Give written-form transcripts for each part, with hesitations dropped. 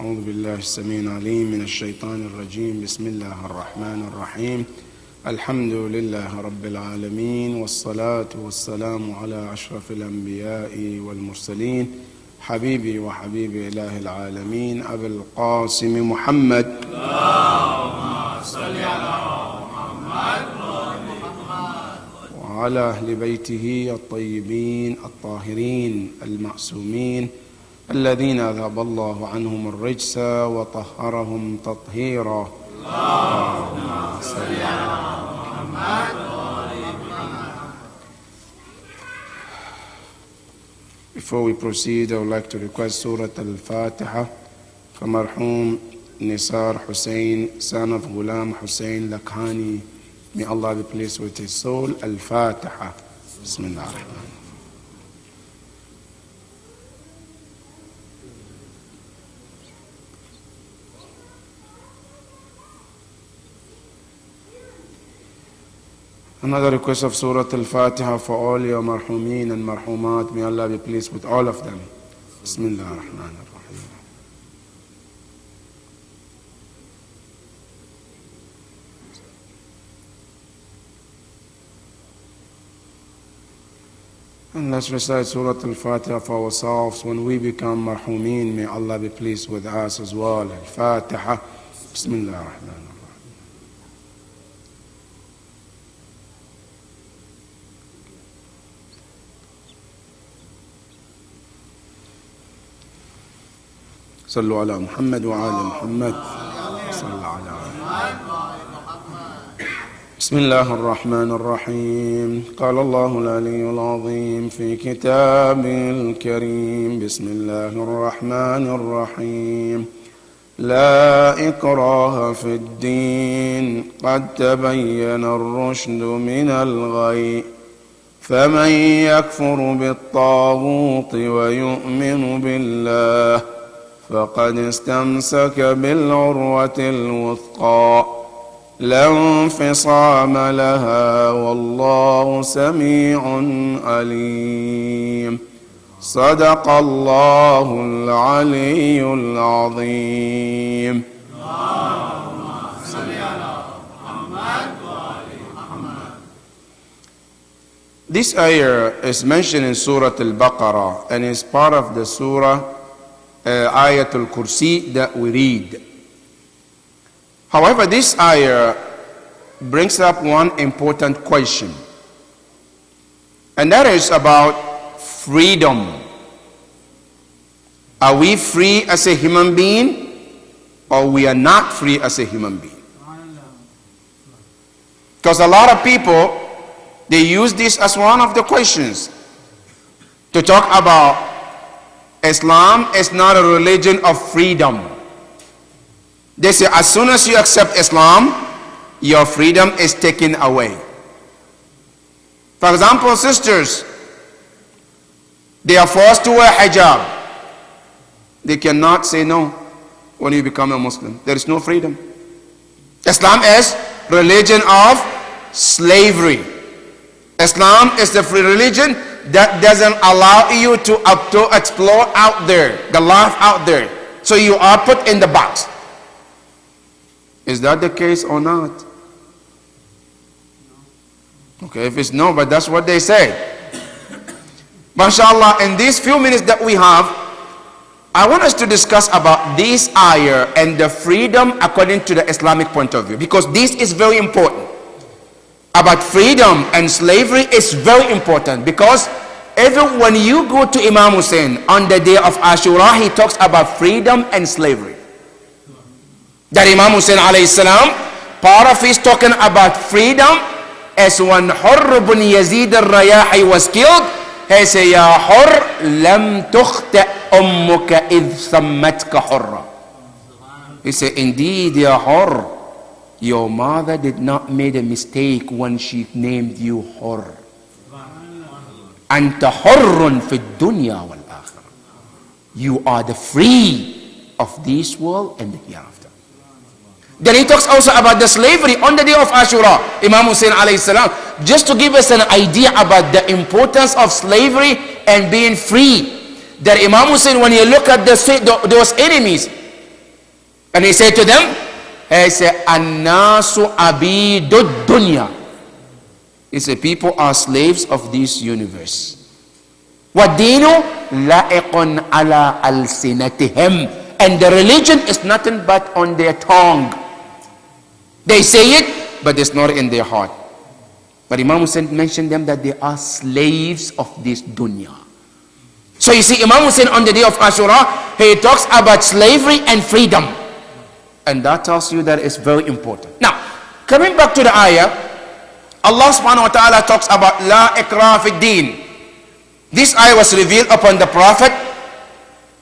أعوذ بالله السميع العليم من الشيطان الرجيم. بسم الله الرحمن الرحيم. الحمد لله رب العالمين، والصلاة والسلام على أشرف الأنبياء والمرسلين، حبيبي وحبيب إله العالمين أبي القاسم محمد. اللهم صل على محمد وعلى أهل بيته الطيبين الطاهرين المعصومين الذين أذهب الله عنهم الرجس وطهرهم تطهيرا. اللهم صل على محمد. Before we proceed, I would like to request Surah Al-Fatiha from Marhum Nisar Hussain, son of Ghulam Hussain Lakhani. May Allah be pleased with his soul. Al-Fatiha. Bismillah ar-Rahman. Another request of Surah Al-Fatiha for all your marhumin and marhumat. May Allah be pleased with all of them. Bismillah ar-Rahman ar-Rahim. And let's recite Surah Al-Fatiha for ourselves. When we become marhumin, may Allah be pleased with us as well. Al-Fatiha. Bismillah ar-Rahman ar-Rahim. صلوا على محمد وعلى محمد. صلى على بسم الله الرحمن الرحيم. قال الله العلي العظيم في كتابه الكريم. بسم الله الرحمن الرحيم. لا إكراه في الدين قد تبين الرشد من الغي، فمن يكفر بالطاغوت ويؤمن بالله فقد استمسك بالعروة الوثقى لا انفصام لها، والله سميع عليم. صدق الله العلي العظيم. This ayah is mentioned in Surah Al-Baqarah and is part of the Surah Ayatul Kursi that we read. However, this ayah brings up one important question, and that is about freedom. Are we free as a human being, or we are not free as a human being? Because a lot of people, they use this as one of the questions to talk about Islam is not a religion of freedom. They say as soon as you accept Islam, your freedom is taken away. For example, sisters, they are forced to wear hijab. They cannot say no when you become a Muslim. There is no freedom. Islam is religion of slavery. Islam is the free religion that doesn't allow you to explore out there, the life out there. So you are put in the box. Is that the case or not? Okay, if it's no, but that's what they say. MashaAllah, in these few minutes that we have, I want us to discuss about this ayah and the freedom according to the Islamic point of view, because this is very important. About freedom and slavery is very important, because even when you go to Imam Hussein on the day of Ashura, he talks about freedom and slavery. That Imam Hussein alayhi salam, part of his talking about freedom as when Hurr ibn Yazid al-Rayahi was killed, he said, Ya Hurr, lam tukhta ummuka idh sammatka Hurra. He said, indeed, Ya Hurr, your mother did not make a mistake when she named you Hurr. Anta hurrun fi dunya wal akhirah. You are the free of this world and the hereafter. Then he talks also about the slavery on the day of Ashura. Imam Hussein alayhi salam, just to give us an idea about the importance of slavery and being free. That Imam Hussein, when you look at those enemies, And he said to them, he said, An-nasu abidud dunya. He said, people are slaves of this universe. وَالدِّينُ لَائِقٌ عَلَىٰ أَلْسِنَتِهِمْ. And the religion is nothing but on their tongue. They say it, but it's not in their heart. But Imam Hussein mentioned them that they are slaves of this dunya. So you see, Imam Hussein on the day of Ashura, he talks about slavery and freedom. And that tells you that it's very important. Now, coming back to the ayah, Allah subhanahu wa ta'ala talks about La ikrah fi din. This ayah was revealed upon the Prophet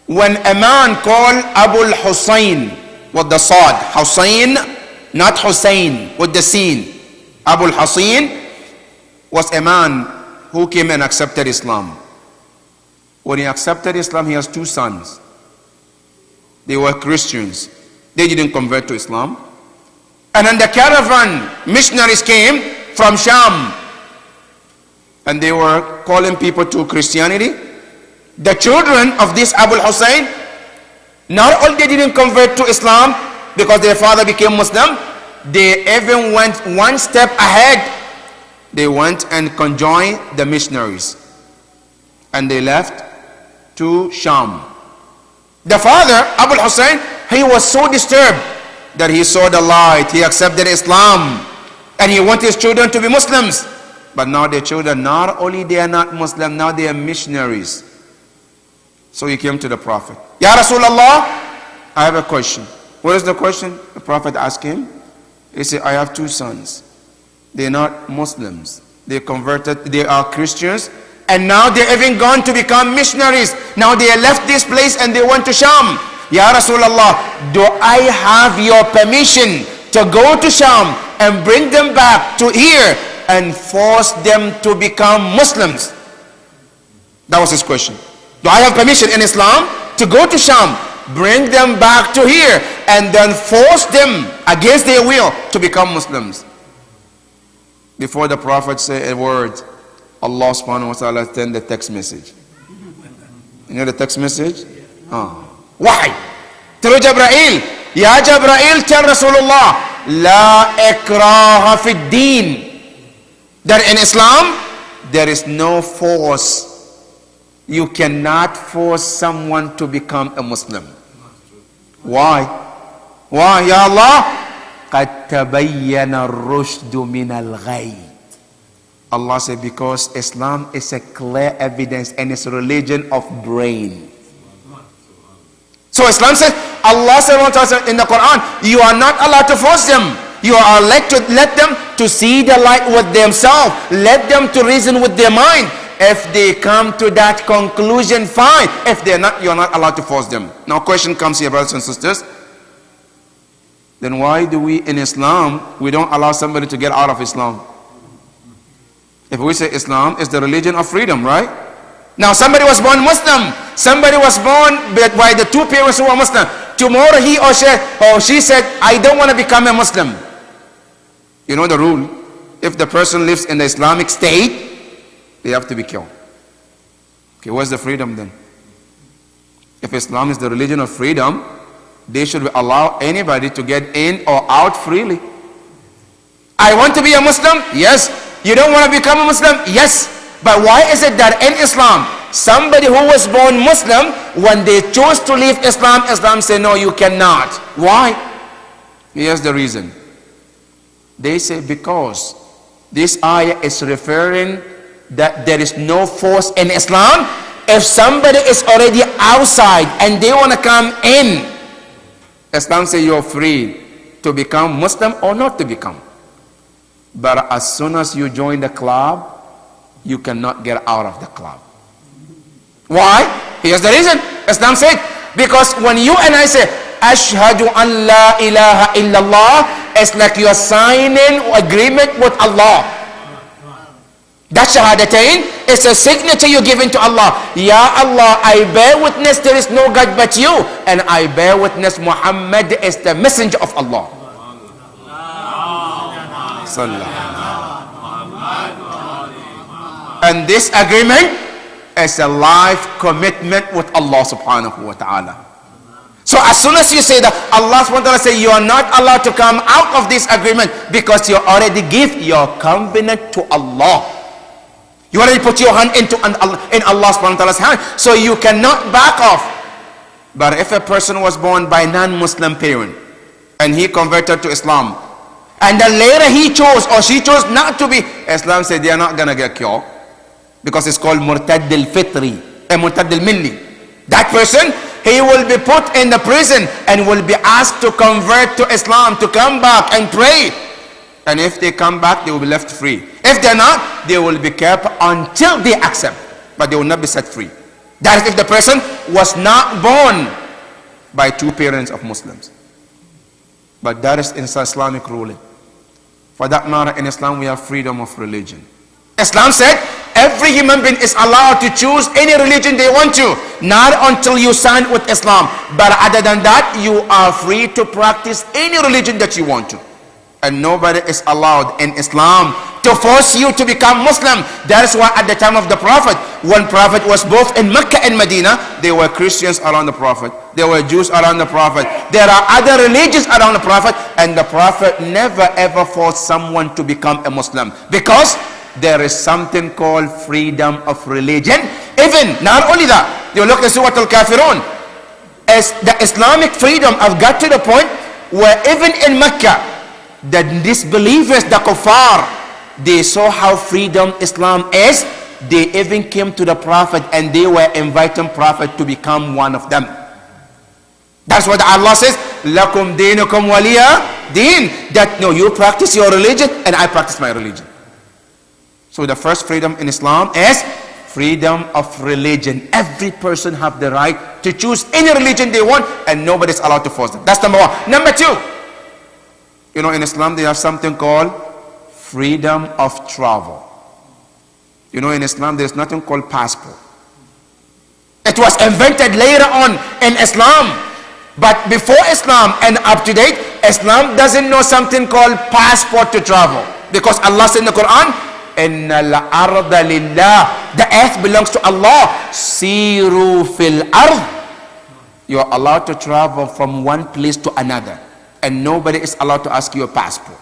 when a man called Abu al-Husayn with the Sad. Husayn, not Hussein, with the sin. Abu al-Husayn was a man who came and accepted Islam. When he accepted Islam, he has two sons. They were Christians. They didn't convert to Islam. And then the caravan missionaries came from Sham. And they were calling people to Christianity. The children of this Abu al-Husayn, not only they didn't convert to Islam because their father became Muslim, they even went one step ahead. They went and conjoined the missionaries. And they left to Sham. The father, Abu al-Husayn, he was so disturbed that he saw the light. He accepted Islam. And he wanted his children to be Muslims. But now their children, not only they are not Muslim, now they are missionaries. So he came to the Prophet. Ya Rasulullah, I have a question. What is the question? The Prophet asked him. He said, I have two sons. They're not Muslims. They converted, they are Christians. And now they're even gone to become missionaries. Now they left this place and they went to Sham. Ya Rasulullah, do I have your permission to go to Sham and bring them back to here and force them to become Muslims? That was his question. Do I have permission in Islam to go to Sham, bring them back to here, and then force them against their will to become Muslims? Before the Prophet said a word, Allah subhanahu wa ta'ala sent the text message. You know the text message? Wahy? Through Jibreel. Ya Jibreel, tell Rasulullah, La ikraha fi din. That in Islam, there is no force. You cannot force someone to become a Muslim. Why? Why, Ya Allah? قَدْ تَبَيَّنَ الرُّشْدُ مِنَ الْغَيِّ. Allah said, because Islam is a clear evidence and it's a religion of brain. So Islam says, Allah said in the Quran, you are not allowed to force them. You are let them to see the light with themselves. Let them to reason with their mind. If they come to that conclusion, fine. If they're not, you're not allowed to force them. Now question comes here, brothers and sisters. Then why do we in Islam, we don't allow somebody to get out of Islam? If we say Islam is the religion of freedom, right? Now somebody was born Muslim. Somebody was born by the two parents who were Muslim. Tomorrow he or she said, I don't want to become a Muslim. You know the rule. If the person lives in the Islamic state, they have to be killed. Okay, where's the freedom then? If Islam is the religion of freedom, they should allow anybody to get in or out freely. I want to be a Muslim? Yes. You don't want to become a Muslim? Yes. But why is it that in Islam, somebody who was born Muslim, when they chose to leave Islam, Islam say, no, you cannot. Why? Here's the reason. They say because this ayah is referring that there is no force in Islam. If somebody is already outside and they want to come in, Islam say you're free to become Muslim or not to become. But as soon as you join the club, you cannot get out of the club. Why? Here's the reason. Islam said, because when you and I say, Ashhadu an la ilaha illallah, it's like you're signing agreement with Allah. That shahadatain is a signature you're giving to Allah. Ya Allah, I bear witness there is no God but you. And I bear witness Muhammad is the messenger of Allah. And this agreement is a life commitment with Allah subhanahu wa ta'ala. So as soon as you say that, Allah subhanahu wa ta'ala say you are not allowed to come out of this agreement because you already give your covenant to Allah. You already put your hand in Allah subhanahu wa ta'ala's hand. So you cannot back off. But if a person was born by non-Muslim parent and he converted to Islam, and then later he chose or she chose not to be, Islam said they are not going to get cured because it's called Murtad al-Fitri and Murtad al-Milli. That person, he will be put in the prison and will be asked to convert to Islam, to come back and pray. And if they come back, they will be left free. If they're not, they will be kept until they accept, but they will not be set free. That is if the person was not born by two parents of Muslims. But that is in Islamic ruling. For that matter, in Islam we have freedom of religion. Islam said every human being is allowed to choose any religion they want to, not until you sign with Islam. But other than that, you are free to practice any religion that you want to. And nobody is allowed in Islam to force you to become Muslim. That is why at the time of the Prophet, when Prophet was both in Mecca and Medina, there were Christians around the Prophet, there were Jews around the Prophet, there are other religions around the Prophet, and the Prophet never ever forced someone to become a Muslim, because there is something called freedom of religion. Even not only that, you look at Surah Al-Kafirun, as the Islamic freedom have got to the point where even in Mecca, the disbelievers, the kuffar, they saw how freedom Islam is. They even came to the Prophet and they were inviting Prophet to become one of them. That's what Allah says, lakum dinukum waliya din, that no, you practice your religion and I practice my religion. So the first freedom in Islam is freedom of religion. Every person have the right to choose any religion they want and nobody is allowed to force them. That's number one. Number two, you know, in Islam they have something called freedom of travel. You know, in Islam there is nothing called passport. It was invented later on in Islam. But before Islam and up to date, Islam doesn't know something called passport to travel. Because Allah said in the Quran, Inna al-arda lillah, the earth belongs to Allah. Siru fil ard. You are allowed to travel from one place to another. And nobody is allowed to ask you a passport.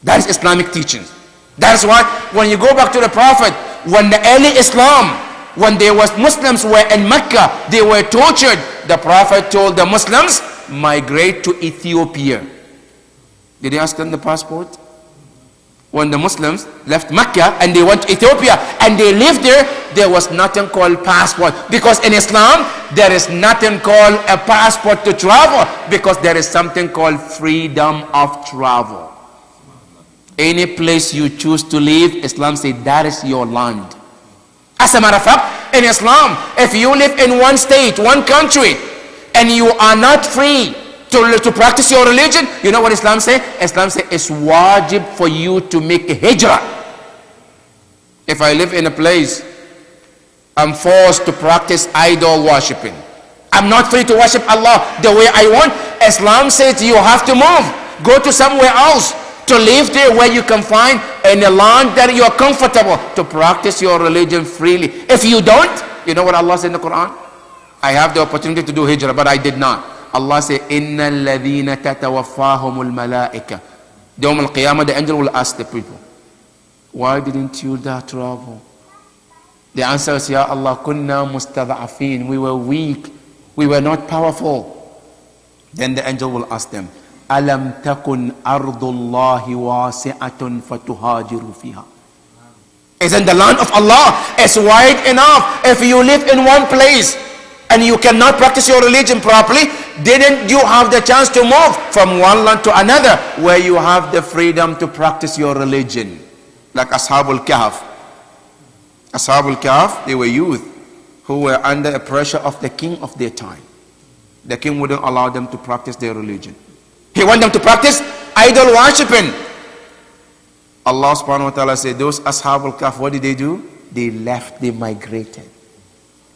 That is Islamic teachings. That's why when you go back to the Prophet, when the early Islam, when there was Muslims were in Mecca, they were tortured. The Prophet told the Muslims, migrate to Ethiopia. Did they ask them the passport? When the Muslims left Mecca and they went to Ethiopia and they lived there, there was nothing called passport. Because in Islam, there is nothing called a passport to travel, because there is something called freedom of travel. Any place you choose to live, Islam says that is your land. As a matter of fact, in Islam, if you live in one state, one country, and you are not free to practice your religion, you know what Islam says? Islam says it's wajib for you to make a hijrah. If I live in a place, I'm forced to practice idol worshipping. I'm not free to worship Allah the way I want. Islam says you have to move. Go to somewhere else to live there where you can find in a land that you are comfortable to practice your religion freely. If you don't, you know what Allah said in the Quran? I have the opportunity to do hijrah, but I did not. Allah said, Inna alladhina tatawaffahumul malaika. Yawm al-Qiyamah, the angel will ask the people, why didn't you travel? The answer is, Ya Allah, kunna mustada'afin. We were weak. We were not powerful. Then the angel will ask them, Alam takun ardullahi wasi'atun fatuhajiru fiha. Isn't the land of Allah is wide enough? If you live in one place and you cannot practice your religion properly, didn't you have the chance to move from one land to another where you have the freedom to practice your religion? Like Ashabul Kahf. Ashabul Kahf, they were youth who were under a pressure of the king of their time. The king wouldn't allow them to practice their religion. He wanted them to practice idol worshipping. Allah subhanahu wa ta'ala said, those Ashabul Kahf, what did they do? They left, they migrated.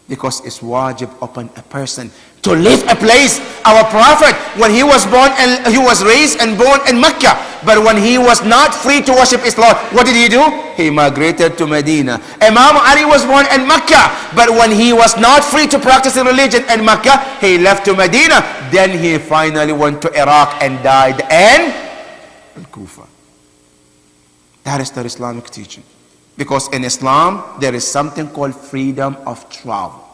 Because it's wajib upon a person to leave a place. Our Prophet, when he was born and he was raised and born in Mecca, but when he was not free to worship his Lord, what did he do? He migrated to Medina. Imam Ali was born in Mecca, but when he was not free to practice the religion in Mecca, he left to Medina. Then he finally went to Iraq and died in Al-Kufa. That is the Islamic teaching. Because in Islam, there is something called freedom of travel.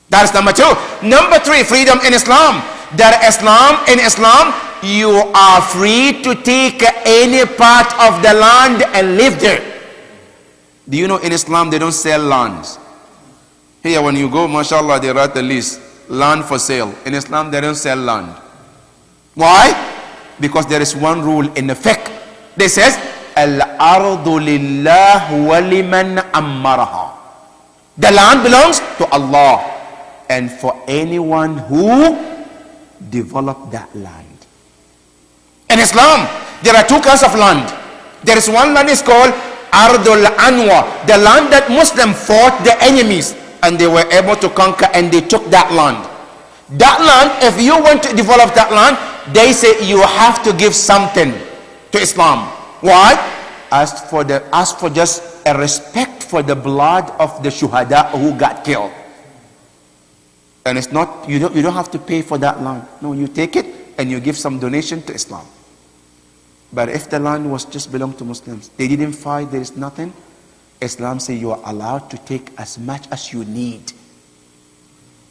That is number 2. Number 3, freedom in Islam. In Islam, you are free to take any part of the land and live there. Do you know in Islam, they don't sell lands? Here, when you go, mashallah, they write the list. Land for sale. In Islam, they don't sell land. Why? Because there is one rule in the fiqh. They says, Al-ardu lillah wa liman ammaraha. The land belongs to Allah and for anyone who developed that land. In Islam, there are 2 kinds of land. There is one land is called Ardul Anwa, the land that Muslims fought the enemies and they were able to conquer and they took that land. That land, if you want to develop that land, they say you have to give something to Islam. Why? Ask for just a respect for the blood of the shuhada who got killed. And it's not, you don't have to pay for that land. No, you take it and you give some donation to Islam. But if the land was just belong to Muslims, they didn't fight, there is nothing, Islam says you are allowed to take as much as you need.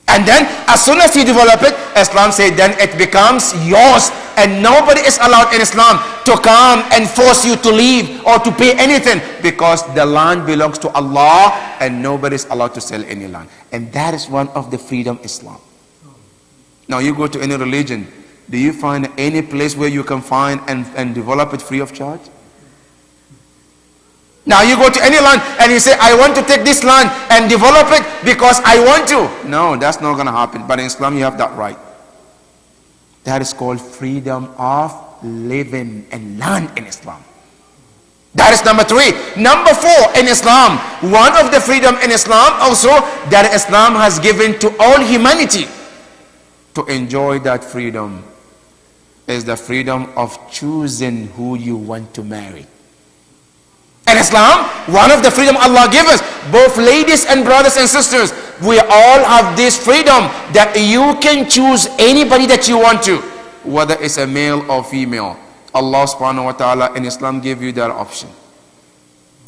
And then, as soon as you develop it, Islam says then it becomes yours. And nobody is allowed in Islam to come and force you to leave or to pay anything. Because the land belongs to Allah and nobody is allowed to sell any land. And that is one of the freedom Islam. Now you go to any religion, do you find any place where you can find and develop it free of charge? Now you go to any land and you say, I want to take this land and develop it because I want to. No, that's not going to happen. But in Islam, you have that right. That is called freedom of living and land in Islam. That is number 3. Number 4, in Islam, one of the freedom in Islam also that Islam has given to all humanity to enjoy that freedom is the freedom of choosing who you want to marry. In Islam, one of the freedom Allah gives us, both ladies and brothers and sisters, we all have this freedom that you can choose anybody that you want to, whether it's a male or female. Allah subhanahu wa ta'ala in Islam gave you that option.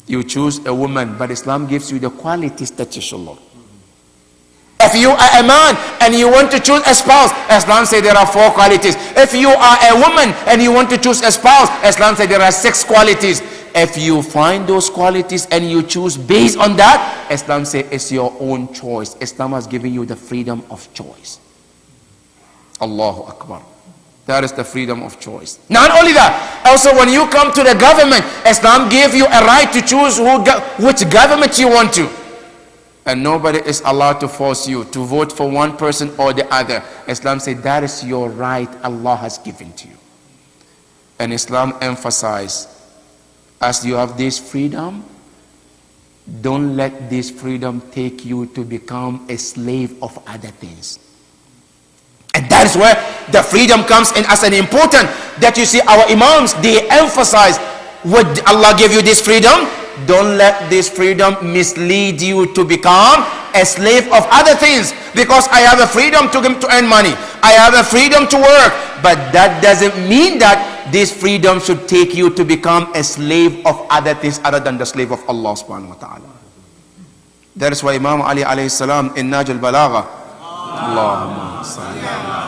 You choose a woman, but Islam gives you the qualities that you should look. If you are a man and you want to choose a spouse, Islam says there are 4 qualities. If you are a woman and you want to choose a spouse, Islam says there are 6 qualities. If you find those qualities and you choose based on that, Islam says it's your own choice. Islam has given you the freedom of choice. Allahu Akbar. That is the freedom of choice. Not only that, also when you come to the government, Islam gave you a right to choose which government you want to. And nobody is allowed to force you to vote for one person or the other. Islam says that is your right Allah has given to you. And Islam emphasizes, as you have this freedom, don't let this freedom take you to become a slave of other things. And that is where the freedom comes in as an important, that you see our imams, they emphasize, would Allah give you this freedom? Don't let this freedom mislead you to become a slave of other things. Because I have a freedom to earn money, I have a freedom to work, but that doesn't mean that this freedom should take you to become a slave of other things other than the slave of Allah subhanahu wa ta'ala. That is why Imam Ali alayhi salam in Nahj al-Balagha, Allahumma salli ala,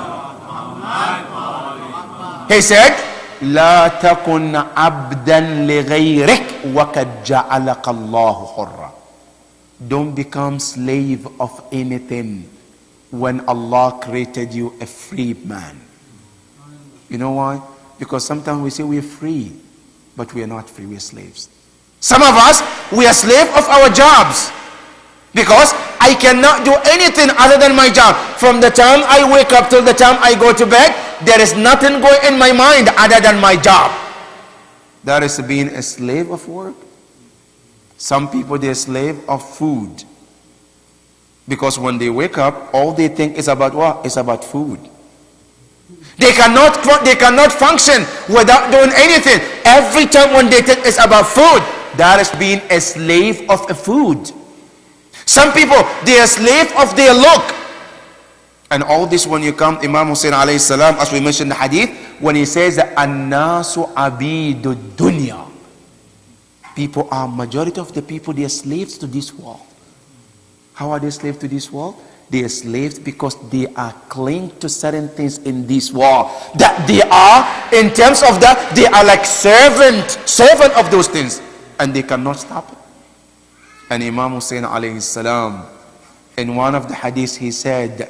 he said, لا تكن عبدا لغيرك وقد جعلك الله حرا. Don't become slave of anything when Allah created you a free man. You know why? Because sometimes we say we are free, but we are not free, we are slaves. Some of us, we are slave of our jobs. Because I cannot do anything other than my job. From the time I wake up till the time I go to bed, there is nothing going in my mind other than my job. That is being a slave of work. Some people, they are slave of food. Because when they wake up, all they think is about what? It's about food. They cannot function without doing anything. Every time when they think it's about food, that is being a slave of a food. Some people, they are slave of their look. And all this when you come, Imam Hussein alayhi salam, as we mentioned in the hadith, when he says that An-nasu abidu dunya. People are, majority of the people, they are slaves to this world. How are they slaves to this world? They are slaves because they are clinging to certain things in this world. That they are, in terms of that, they are like servant of those things. And they cannot stop it. And Imam Hussein alayhi salam, in one of the hadiths, he said,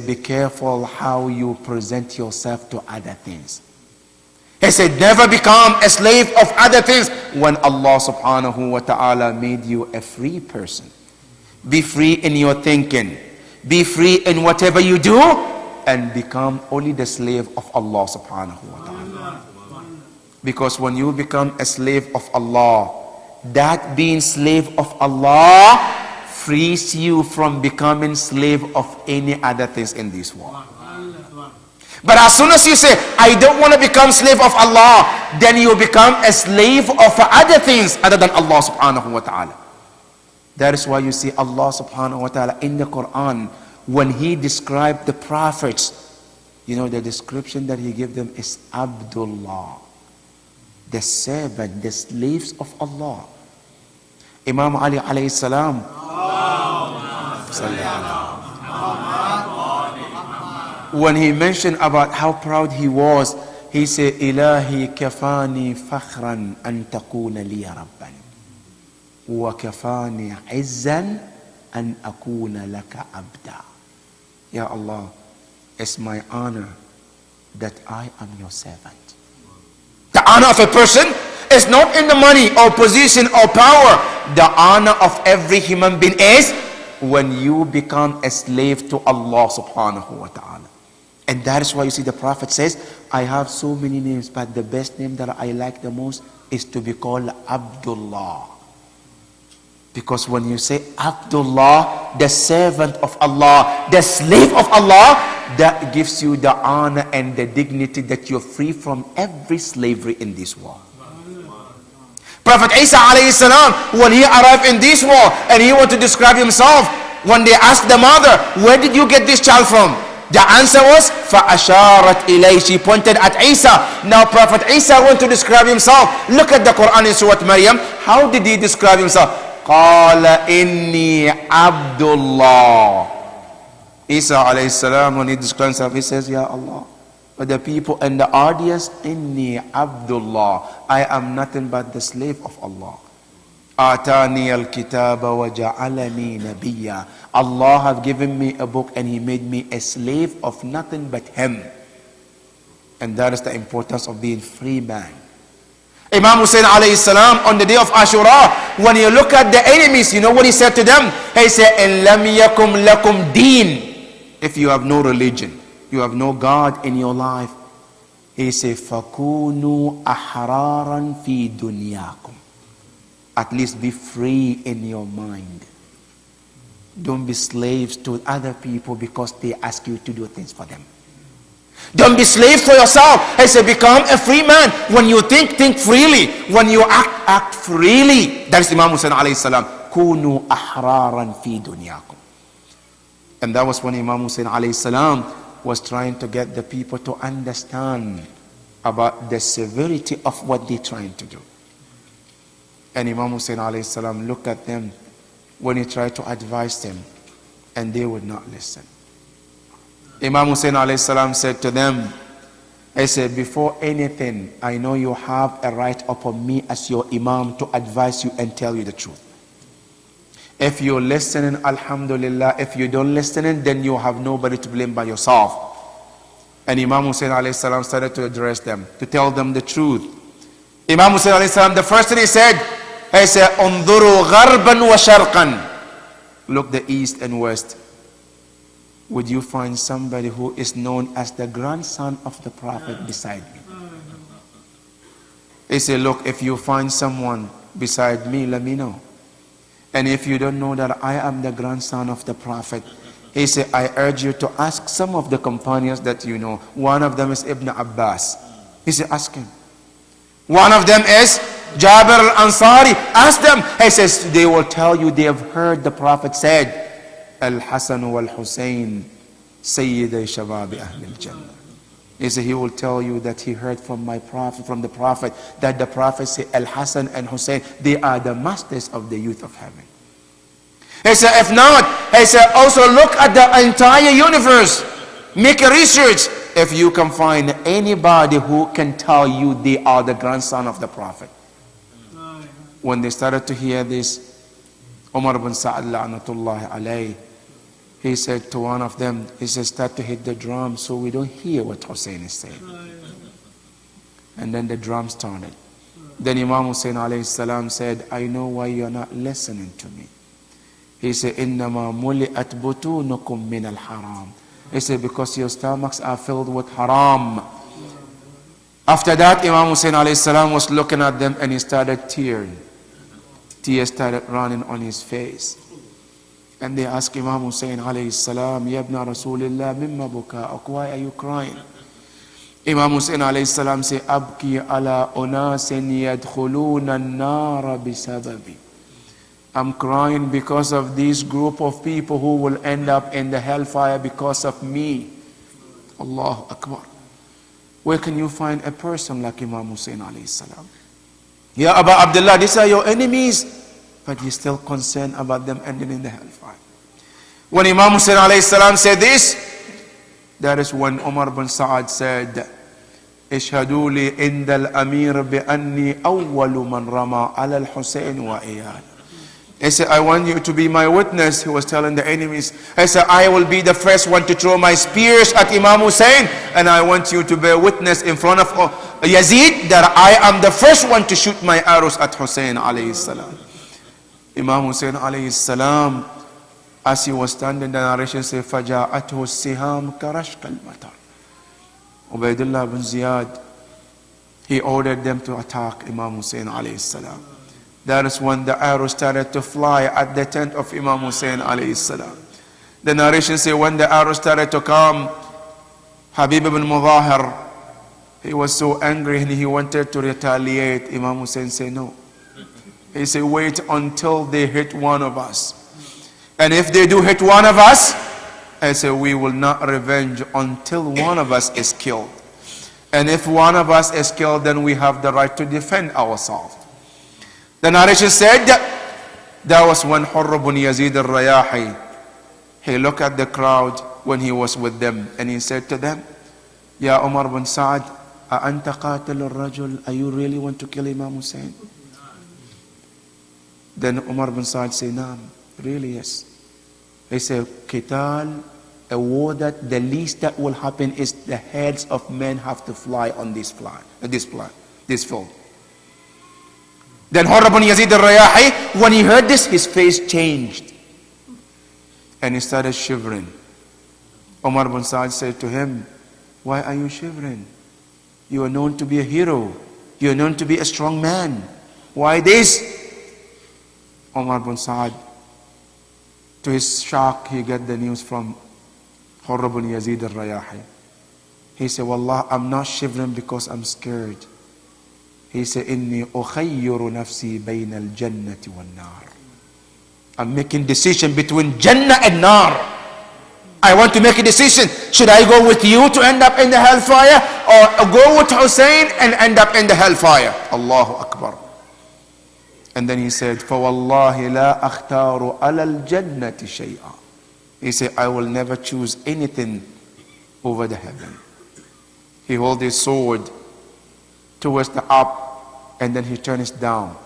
be careful how you present yourself to other things. He said, never become a slave of other things when Allah subhanahu wa ta'ala made you a free person. Be free in your thinking. Be free in whatever you do. And become only the slave of Allah subhanahu wa ta'ala. Because when you become a slave of Allah, that being slave of Allah frees you from becoming slave of any other things in this world. But as soon as you say, I don't want to become slave of Allah, then you become a slave of other things other than Allah subhanahu wa ta'ala. That is why you see Allah subhanahu wa ta'ala in the Quran, when he described the prophets, you know, the description that he gave them is Abdullah, the servant, the slaves of Allah. Imam Ali alayhi salam, when he mentioned about how proud he was, he said, Ilahi kafani fakhran an taquna liya rabban wa kafani izzan an akuna laka abda. Ya Allah, it's my honor that I am your servant. The honor of a person is not in the money or position or power. The honor of every human being is when you become a slave to Allah subhanahu wa ta'ala. And that is why you see the Prophet says, I have so many names, but the best name that I like the most is to be called Abdullah. Because when you say Abdullah, the servant of Allah, the slave of Allah, that gives you the honor and the dignity that you're free from every slavery in this world. Prophet Isa alayhi salam, when he arrived in this world and he wanted to describe himself, when they asked the mother, where did you get this child from? The answer was, فَأَشَارَتْ إِلَيْهِ. She pointed at Isa. Now Prophet Isa wanted to describe himself. Look at the Quran in Surah Maryam. How did he describe himself? قَالَ إِنِّي عَبْدُ اللَّهِ. Isa alayhi salam, when he describes himself, he says, Ya Allah, but the people and the audience, Inni Abdullah, I am nothing but the slave of Allah. Atani al-kitaba wa ja'alani nabiyya. Allah have given me a book and he made me a slave of nothing but him. And that is the importance of being free man. Imam Hussein alayhi salam, on the day of Ashura, when you look at the enemies, you know what he said to them? He said, إِن لَمْ يَكُمْ لَكُمْ دِينٌ. If you have no religion, you have no God in your life, he said, فَكُونُوا أَحْرَارًا فِي دُنْيَاكُمْ. At least be free in your mind. Don't be slaves to other people because they ask you to do things for them. Don't be slaves for yourself. He said, become a free man. When you think freely. When you act freely. That is Imam Hussein alayhi salam. كُونُوا أَحْرَارًا فِي دُنْيَاكُمْ. And that was when Imam Hussein alayhi salam was trying to get the people to understand about the severity of what they're trying to do. And Imam Hussein alayhi salam looked at them when he tried to advise them, and they would not listen. Imam Hussein alayhi salam said to them, he said, before anything, I know you have a right upon me as your imam to advise you and tell you the truth. If you're listening, alhamdulillah. If you don't listen, then you have nobody to blame but yourself. And Imam Hussein alayhi salam started to address them, to tell them the truth. Imam Hussein alayhi salam, the first thing he said, Unduru gharban wa sharqan. Look the east and west. Would you find somebody who is known as the grandson of the Prophet beside me? He said, look, if you find someone beside me, let me know. And if you don't know that I am the grandson of the Prophet, he said, I urge you to ask some of the companions that you know. One of them is Ibn Abbas. He said, ask him. One of them is Jabir al-Ansari. Ask them. He says, they will tell you they have heard the Prophet said, Al-Hasan wal-Husayn, Sayyidai Shababi Ahl al-Jannah. He said, he will tell you that he heard from my Prophet, from the Prophet, that the Prophet said, Al-Hasan and Hussein, they are the masters of the youth of heaven. He said, if not, he said, also look at the entire universe. Make a research. If you can find anybody who can tell you they are the grandson of the Prophet. When they started to hear this, Umar bin Sa'ad la'natullahi alayhi, he said to one of them, he said, start to hit the drum so we don't hear what Hussein is saying. And then the drum started. Then Imam Hussein alayhi salam said, I know why you're not listening to me. He said, إِنَّمَا مُلِئَتْ بُطُونُكُم مِّنَ الْحَرَامِ. He said, because your stomachs are filled with haram. After that, Imam Hussein alayhi salam was looking at them and he started tearing. Tears started running on his face. And they asked Imam Hussein alayhi salam, Ya ibn Rasulillah, mimma buka'uk, why are you crying? Imam Hussein alayhi salam said, Abki ala unasin yadkhuluna an-nara bisababi. I'm crying because of this group of people who will end up in the hellfire because of me. Allahu Akbar. Where can you find a person like Imam Hussein alayhi salam? Ya Aba Abdullah, these are your enemies, but you're still concerned about them ending in the hellfire. When Imam Hussein alayhi salam said this, that is when Umar bin Sa'ad said, Ishhadu li inda al-amir bi anni awwalu man rama ala al-Hussein wa iyal. He said, I want you to be my witness. He was telling the enemies. He said, I will be the first one to throw my spears at Imam Hussein. And I want you to bear witness in front of Yazid that I am the first one to shoot my arrows at Hussein alayhi salam. Imam Hussein alayhi salam, as he was standing, the narration says, فَجَاءَتْهُ السِّهَامُ كَرَشْقَ الْمَطَرِ. Ubaidullah bin Ziyad, he ordered them to attack Imam Hussein alayhi salam. That is when the arrows started to fly at the tent of Imam Hussein alayhi salam. The narration says when the arrows started to come, Habib ibn Mudahir, he was so angry and he wanted to retaliate. Imam Hussein said no. He said wait until they hit one of us. And if they do hit one of us, I said we will not revenge until one of us is killed. And if one of us is killed, then we have the right to defend ourselves. The narration said that was when Hurr ibn Yazid al-Rayahi, he looked at the crowd when he was with them and he said to them, Ya Umar bin Sa'ad, anta qatil al-rajul, are you really want to kill Imam Hussein? Then Umar bin Sa'ad said, Naam, really yes. He said, Qital, a war that the least that will happen is the heads of men have to fly on this field. Then Hurr ibn Yazid al-Rayahi, when he heard this, his face changed. And he started shivering. Umar bin Sa'ad said to him, why are you shivering? You are known to be a hero. You are known to be a strong man. Why this? Umar bin Sa'ad, to his shock, he got the news from Hurr ibn Yazid al-Rayahi. He said, Wallah, I'm not shivering because I'm scared. He said, Inni ukhayyiru nafsi bayna al-jannati wal-nar. I'm making decision between Jannah and Nar. I want to make a decision. Should I go with you to end up in the hellfire, or go with Hussein and end up in the hellfire? Allahu Akbar. And then he said, فَوَاللَّهِ لَا أَخْتَارُ عَلَى الْجَنَّةِ شَيْئًا. He said, I will never choose anything over the heaven. He held his sword towards the up, and then he turned it down.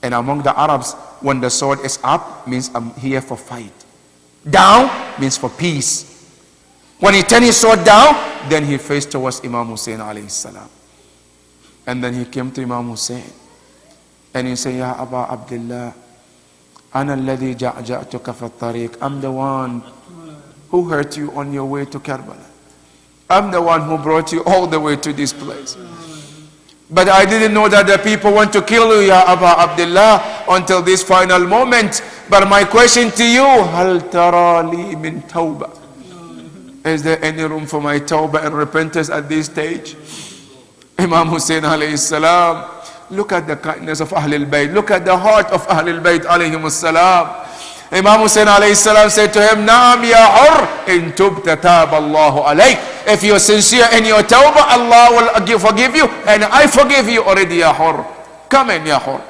And among the Arabs, when the sword is up, means I'm here for fight. Down means for peace. When he turned his sword down, then he faced towards Imam Hussein alayhi salam. And then he came to Imam Hussein. And he said, Ya Aba Abdullah, Ana alladhi ja'ja'tuka fi tariq. I'm the one who hurt you on your way to Karbala. I'm the one who brought you all the way to this place. But I didn't know that the people want to kill you, Ya Aba Abdullah, until this final moment But my question to you, هل ترى لي من توبة? Is there any room for my tawbah and repentance at this stage? Imam Hussein alayhi salam, look at the kindness of Ahlul Bayt. Look at the heart of Ahlul Bayt alayhi salam. Imam Hussein alayhi salam said to him, Naam ya hur, in tubta tab Allahu alayk. If you're sincere in your tawbah, Allah will forgive you, and I forgive you already ya hur. Come in ya hur.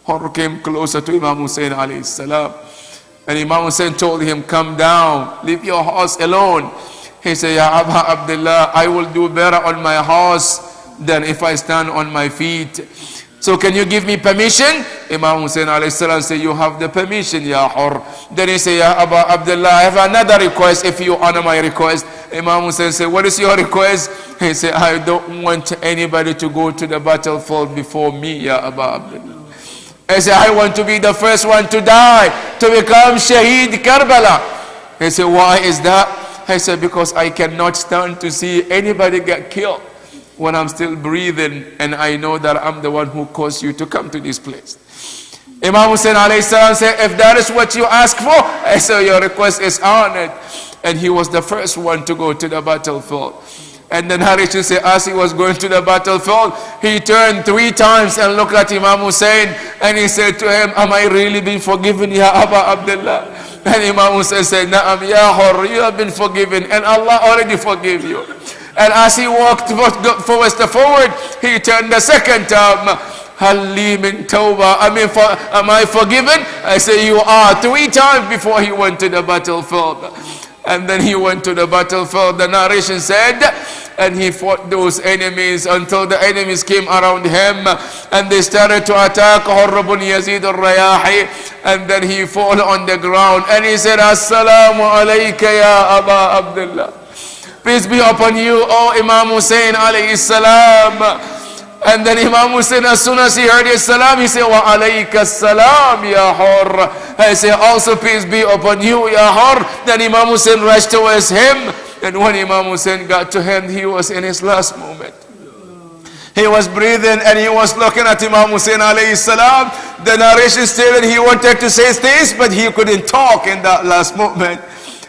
Hur came closer to Imam Hussein alayhi salam. And Imam Hussein told him, come down, leave your horse alone. He said, Ya Aba Abdullah, I will do better on my horse than if I stand on my feet. So can you give me permission? Imam Hussein alayhi salam said, you have the permission, Ya Hur. Then he said, Ya Aba Abdullah, I have another request if you honor my request. Imam Hussein said, what is your request? He said, I don't want anybody to go to the battlefield before me, Ya Aba Abdullah. He said, I want to be the first one to die, to become Shaheed Karbala. He said, why is that? He said, because I cannot stand to see anybody get killed when I'm still breathing, and I know that I'm the one who caused you to come to this place. Imam Hussein alayhi salam said, if that is what you ask for, I said, your request is honored. And he was the first one to go to the battlefield. And then narration says, as he was going to the battlefield, he turned 3 times and looked at Imam Hussein, and he said to him, am I really been forgiven, Ya Aba Abdullah? And Imam Hussein said, Na'am ya Hur, you have been forgiven, and Allah already forgave you. And as he walked forward, he turned the second time, Hal li min tawbah, am I forgiven? I say, you are. 3 times before he went to the battlefield. And then he went to the battlefield. The narration said, and he fought those enemies until the enemies came around him, and they started to attack Hurr ibn Yazid al-Rayahi, and then he fell on the ground, and he said, Assalamu alayka ya Aba Abdullah. Peace be upon you, O Imam Hussein alayhi salam. And then Imam Hussein, as soon as he heard his salam, he said, Wa alayka salam ya Hurr. I say, also peace be upon you, Ya Hurr. Then Imam Hussein rushed towards him. And when Imam Hussein got to him, he was in his last moment. He was breathing and he was looking at Imam Hussein alayhi salam. The narration stated he wanted to say things, but he couldn't talk in that last moment.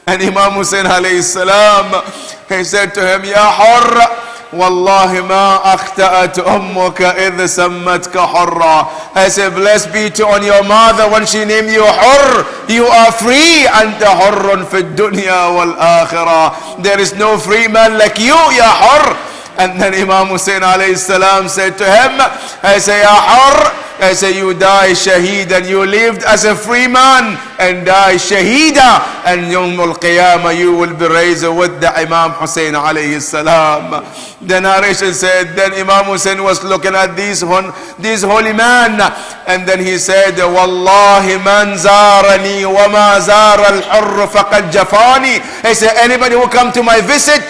And Imam Hussein alayhi salam, he said to him, Ya Hurr, Wallahi ma akhta'at ummuka idh sammatka hurra. I said, blessed be to on your mother when she named you Hurr. You are free. Anta hurrun fi dunya wal akhirah. There is no free man like you, Ya Hurr. And then Imam Hussein alayhi salam said to him, I say, Ya Hurr, I say, you die shaheed, and you lived as a free man and die shaheeda, and Yawm al-Qiyamah you will be raised with the Imam Hussein alayhi salam. The narration said, then Imam Hussein was looking at these holy man, and then he said, Wallahi man zarani wa ma zara al-hurr faqad jafani. He said, anybody who come to my visit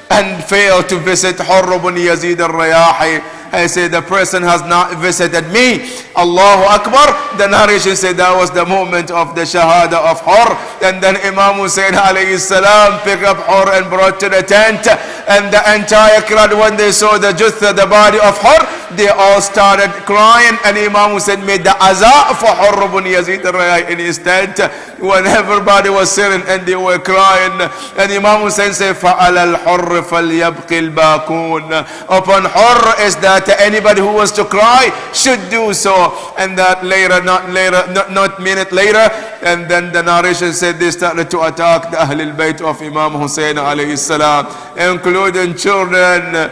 and fail to visit Hurr ibn Yazid al-Rayahi, I say, the person has not visited me. Allahu Akbar. The narration said that was the moment of the Shahada of Hurr. And then Imam Hussein alayhi salam picked up Hurr and brought to the tent. And the entire crowd, when they saw the jutha, the body of Hurr, they all started crying. And Imam Hussein made the azaa for Hurr ibn Yazid al-Rayahi in his tent. When everybody was sitting and they were crying, and Imam Hussein said, فَعَلَى الْحُرِّ فَلْيَبْقِ الْبَاكُونَ. Upon Hurr is that anybody who wants to cry should do so. And that not minute later, and then the narration said they started to attack the Ahlul Bayt of Imam Hussein alayhi salam, including children,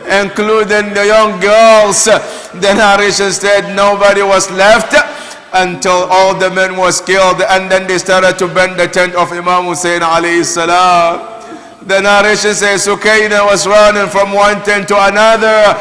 including the young girls. The narration said nobody was left until all the men was killed, and then they started to burn the tent of Imam Hussein alayhi salam. The narration says Sukaina was running from one tent to another,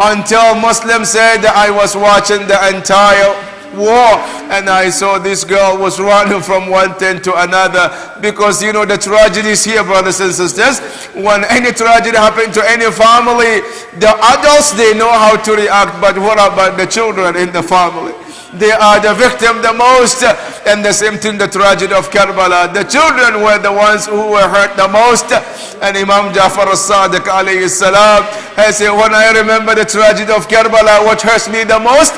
until Muslim said, I was watching the entire war, and I saw this girl was running from one tent to another. Because you know the tragedies here, brothers and sisters, when any tragedy happens to any family, the adults, they know how to react, but what about the children in the family? They are the victim the most. And the same thing, the tragedy of Karbala, the children were the ones who were hurt the most. And Imam Jafar al-Sadiq alayhi salam, I say, when I remember the tragedy of Karbala, what hurts me the most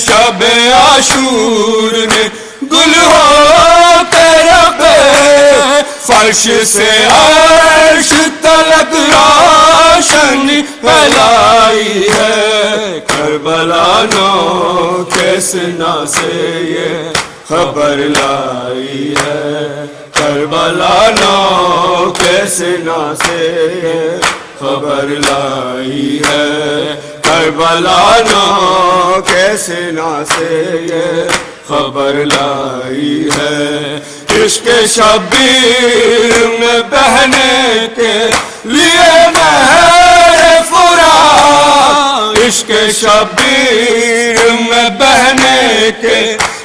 شب عاشور میں گل ہو کے رکھے فرش سے عرش تلک روشنی پھیلائی ہے کربلا نو کے سنا سے یہ خبر لائی ہے کربلا نو کے سنا سے یہ خبر لائی ہے کربلا نو کے سنا سے یہ خبر لائی ہے عشق شبیر میں بہنے کے لیے مہر فرات عشق شبیر میں بہنے کے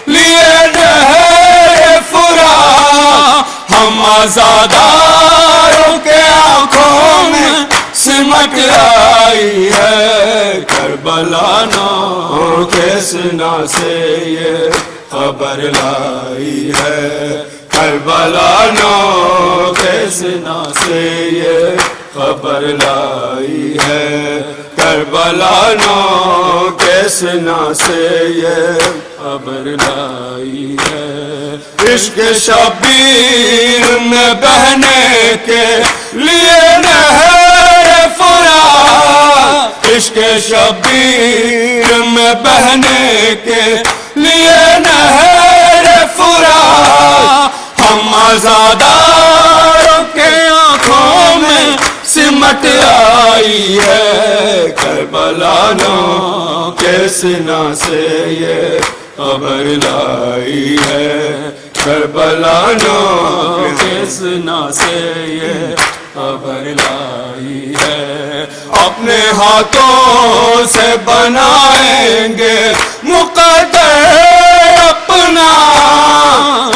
لیے مہر فرات ہم آزاداروں کے آنکھوں میں سمٹ آئی ہے کربلا نو کے سنا سے یہ خبر لائی ہے کربلا نو کے سنا سے یہ خبر لائی ہے کربلا نو کے سنا سے یہ خبر لائی ہے عشق شبیر میں بہنے کے لیے نہر فرات عشق شبیر میں بہنے کے لیے نہر فرات ہم آزاداروں کے آنکھوں میں سمٹ آئی ہے کربلا نو کے سنا سے یہ خبر لائی ہے کربلا نو کے سنا سے یہ خبر لائی ہے اپنے ہاتھوں سے بنائیں گے مقدر اپنا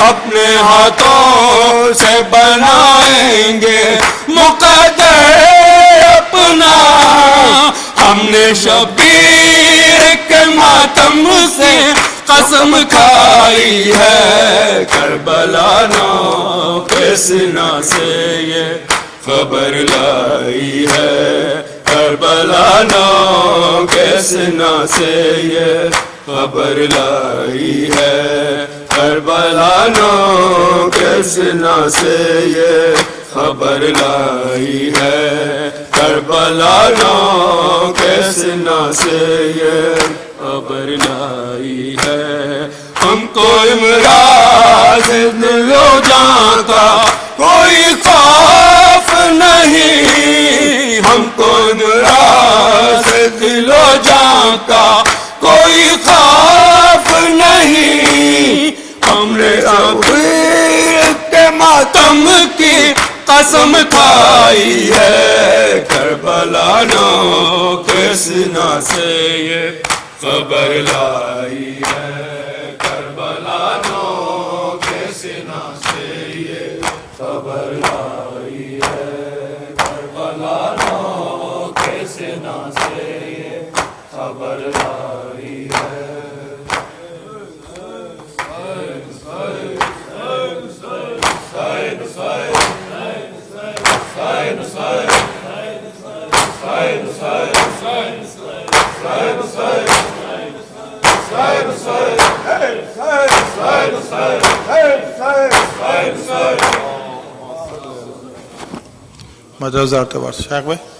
اپنے ہاتھوں سے بنائیں گے مقدر اپنا ہم نے شبیر کے ماتم سے قسم کھائی ہے کربلا نو کے سنا سے یہ خبر لائی ہے کربلا نو کے سنا سے یہ خبر لائی ہے کربلا نو کے سنا سے یہ خبر لائی ہے کربلا نو کے سنا سے یہ خبر لائی ہے ہم کو امراض دل و جان کا کوئی خوف نہیں ہم کو امراض دل و جان کا کوئی خوف نہیں ہم نے شبیر کے ماتم کی قسم کھائی ہے کربلا نو کے سنا سے یہ خبر لائی ہے کربلا نو کے سنا سے یہ خبر لائی ہے کربلا نو کے سنا سے یہ خبر لائی ہے مجاز ارتباط شیخ بھائی